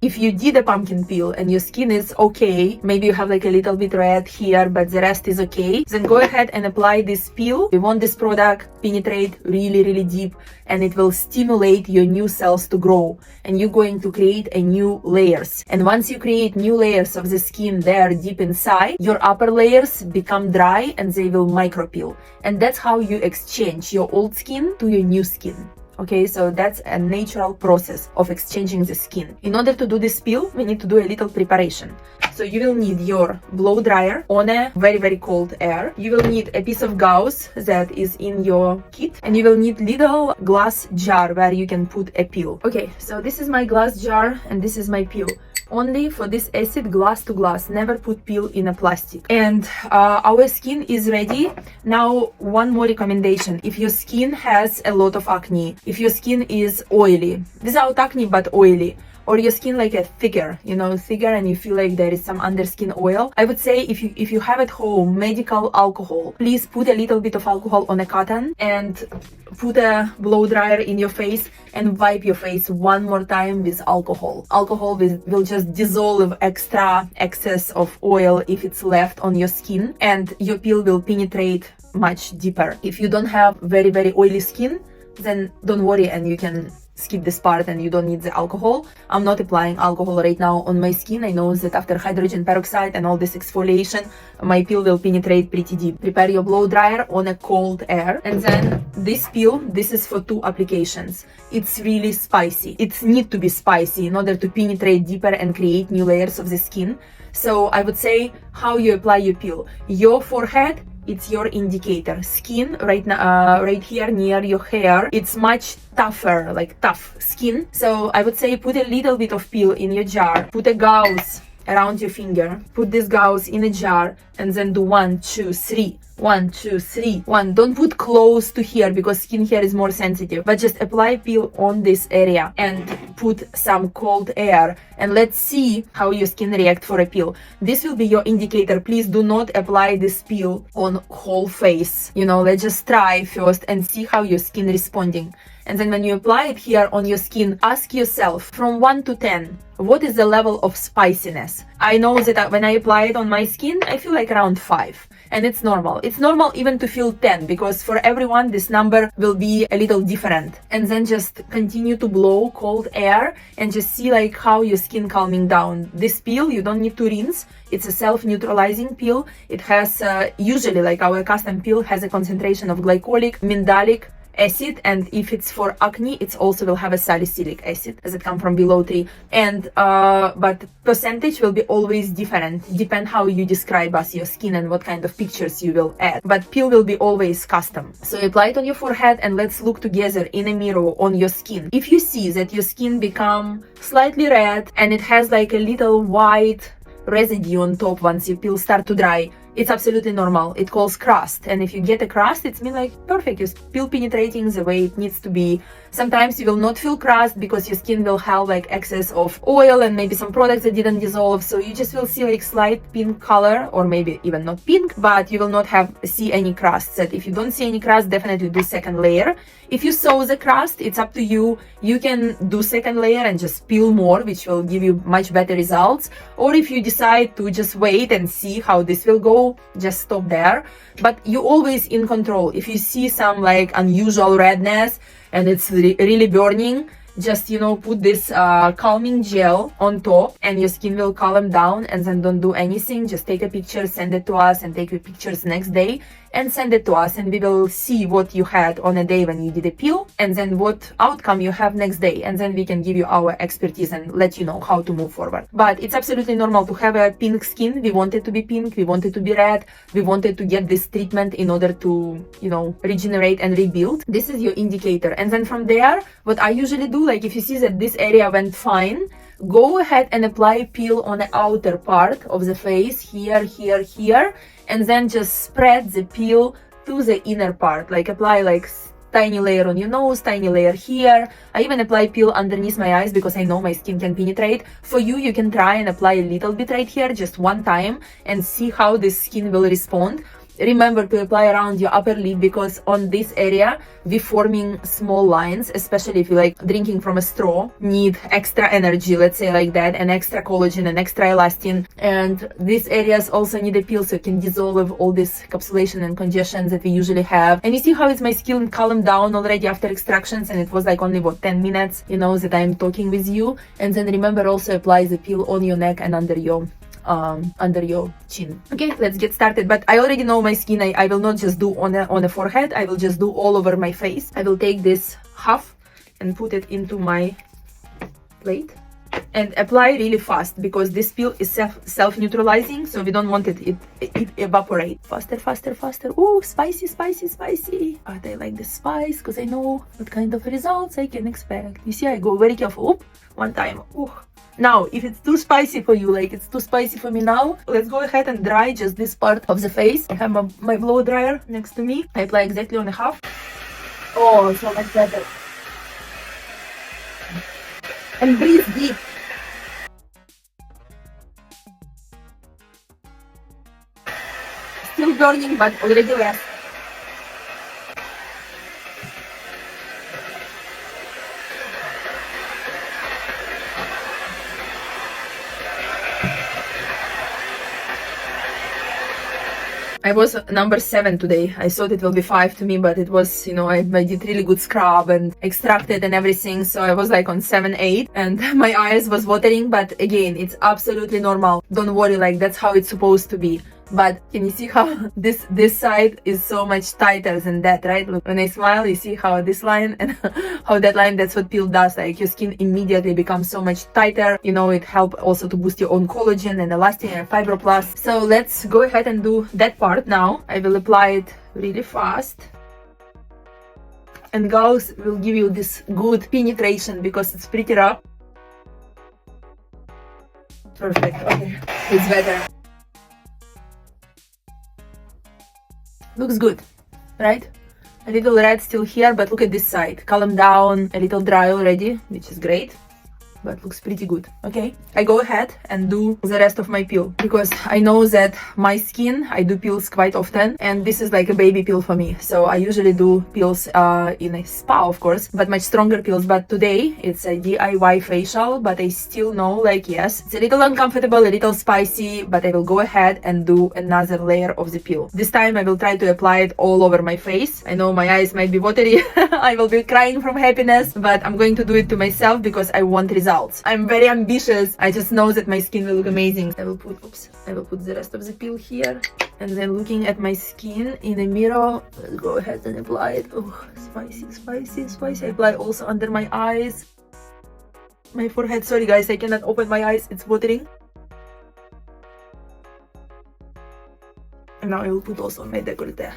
If you did a pumpkin peel and your skin is okay, maybe you have like a little bit red here, but the rest is okay, then go ahead and apply this peel. We want this product penetrate really deep, and it will stimulate your new cells to grow, and you're going to create a new layers. And once you create new layers of the skin there deep inside, your upper layers become dry and they will micro peel. And that's how you exchange your old skin to your new skin. Okay, so that's a natural process of exchanging the skin. In order to do this peel, we need to do a little preparation. So you will need your blow dryer on a very cold air. You will need a piece of gauze that is in your kit, and you will need little glass jar where you can put a peel. Okay, so this is my glass jar and this is my peel. Only for this acid, glass to glass, never put peel in a plastic. And our skin is ready. Now, one more recommendation. If your skin has a lot of acne, if your skin is oily, without acne but oily, or your skin like a thicker, thicker, and you feel like there is some underskin oil, I would say if you have at home medical alcohol, please put a little bit of alcohol on a cotton and put a blow dryer in your face and wipe your face one more time with alcohol. Alcohol will just dissolve extra excess of oil if it's left on your skin, and your peel will penetrate much deeper. If you don't have very oily skin, then don't worry and you can skip this part and you don't need the alcohol. I'm not applying alcohol right now on my skin. I know that after hydrogen peroxide and all this exfoliation, my peel will penetrate pretty deep. Prepare your blow dryer on a cold air, and then this peel, this is for 2 applications. It's really spicy. It needs to be spicy in order to penetrate deeper and create new layers of the skin. So I would say how you apply your peel. Your forehead, it's your indicator. Skin right now, right here near your hair, it's much tougher, like tough skin. So I would say put a little bit of peel in your jar, put a gauze around your finger, put this gauze in a jar, and then do 1, 2, 3. 1, 2, 3. 1. Don't put close to here because skin here is more sensitive, but just apply peel on this area and put some cold air, and let's see how your skin react for a peel. This will be your indicator. Please do not apply this peel on whole face. Let's just try first and see how your skin responding. And then when you apply it here on your skin, ask yourself from 1 to 10, what is the level of spiciness? I know that when I apply it on my skin, I feel like around 5. And it's normal. It's normal even to feel 10, because for everyone this number will be a little different. And then just continue to blow cold air and just see like how your skin calming down. This peel, you don't need to rinse. It's a self-neutralizing peel. It has usually, like our custom peel, has a concentration of glycolic, mandelic acid, and if it's for acne, it also will have a salicylic acid as it comes from below 3. And but percentage will be always different, depend how you describe us your skin and what kind of pictures you will add. But peel will be always custom. So apply it on your forehead and let's look together in a mirror on your skin. If you see that your skin become slightly red and it has like a little white residue on top once your peel start to dry, it's absolutely normal. It calls crust, and if you get a crust, it's mean like perfect. Your peel penetrating the way it needs to be. Sometimes you will not feel crust because your skin will have like excess of oil and maybe some products that didn't dissolve, so you just will see like slight pink color, or maybe even not pink, but you will not see any crust. That if you don't see any crust, definitely do second layer. If you saw the crust, it's up to you. You can do second layer and just peel more, which will give you much better results. Or if you decide to just wait and see how this will go, just stop there. But you always in control. If you see some like unusual redness and it's really burning, just put this calming gel on top and your skin will calm down, and then don't do anything. Just take a picture, send it to us, and take your pictures next day and send it to us, and we will see what you had on a day when you did a peel and then what outcome you have next day, and then we can give you our expertise and let you know how to move forward. But it's absolutely normal to have a pink skin. We want it to be pink, we want it to be red, we wanted to get this treatment in order to regenerate and rebuild. This is your indicator. And then from there, what I usually do, like if you see that this area went fine, go ahead and apply peel on the outer part of the face, here, and then just spread the peel to the inner part. Like apply like tiny layer on your nose, tiny layer here. I even apply peel underneath my eyes because I know my skin can penetrate. For you, you can try and apply a little bit right here, just one time, and see how the skin will respond. Remember to apply around your upper lip, because on this area we're forming small lines, especially if you like drinking from a straw, need extra energy, let's say like that, and extra collagen and extra elastin. And these areas also need a peel so it can dissolve all this capsulation and congestions that we usually have. And you see how it's my skin calmed down already after extractions, and it was like only what 10 minutes, you know, that I'm talking with you. And then remember also apply the peel on your neck and under your chin. Okay, let's get started. But I already know my skin. I will not just do on the forehead, I will just do all over my face. I will take this half and put it into my plate and apply really fast, because this peel is self-neutralizing, so we don't want it evaporate. Faster, faster, faster. Oh, spicy, spicy, spicy. But I like the spice because I know what kind of results I can expect. You see, I go very careful. Oop, one time. Ooh. Now, if it's too spicy for you, like it's too spicy for me now, let's go ahead and dry just this part of the face. I have my blow dryer next to me. I apply exactly on the half. Oh, so much better. And breathe deep. Still burning, but already less. I was number 7 today. I thought it will be 5 to me, but it was, you know, I did really good scrub and extracted and everything. So I was like on 7, 8 and my eyes was watering. But again, it's absolutely normal. Don't worry, like that's how it's supposed to be. But can you see how this side is so much tighter than that, right? Look, when I smile, you see how this line and how that line, that's what peel does. Like your skin immediately becomes so much tighter. You know, it helps also to boost your own collagen and elastin and fibroblast. So let's go ahead and do that part now. I will apply it really fast. And gauze will give you this good penetration because it's pretty rough. Perfect, okay, it's better. Looks good, right? A little red still here, but look at this side. Calm down, a little dry already, which is great. But looks pretty good. Okay, I go ahead and do the rest of my peel, because I know that my skin, I do peels quite often, and this is like a baby peel for me. So I usually do peels in a spa, of course, but much stronger peels. But today it's a DIY facial, but I still know, like, yes, it's a little uncomfortable, a little spicy, but I will go ahead and do another layer of the peel. This time I will try to apply it all over my face. I know my eyes might be watery. I will be crying from happiness, but I'm going to do it to myself because I want results. I'm very ambitious. I just know that my skin will look amazing. I will put the rest of the peel here, and then looking at my skin in the mirror, let's go ahead and apply it. Oh, spicy, spicy, spicy. I apply also under my eyes, my forehead. Sorry guys, I cannot open my eyes, it's watering. And now I will put also on my décolleté.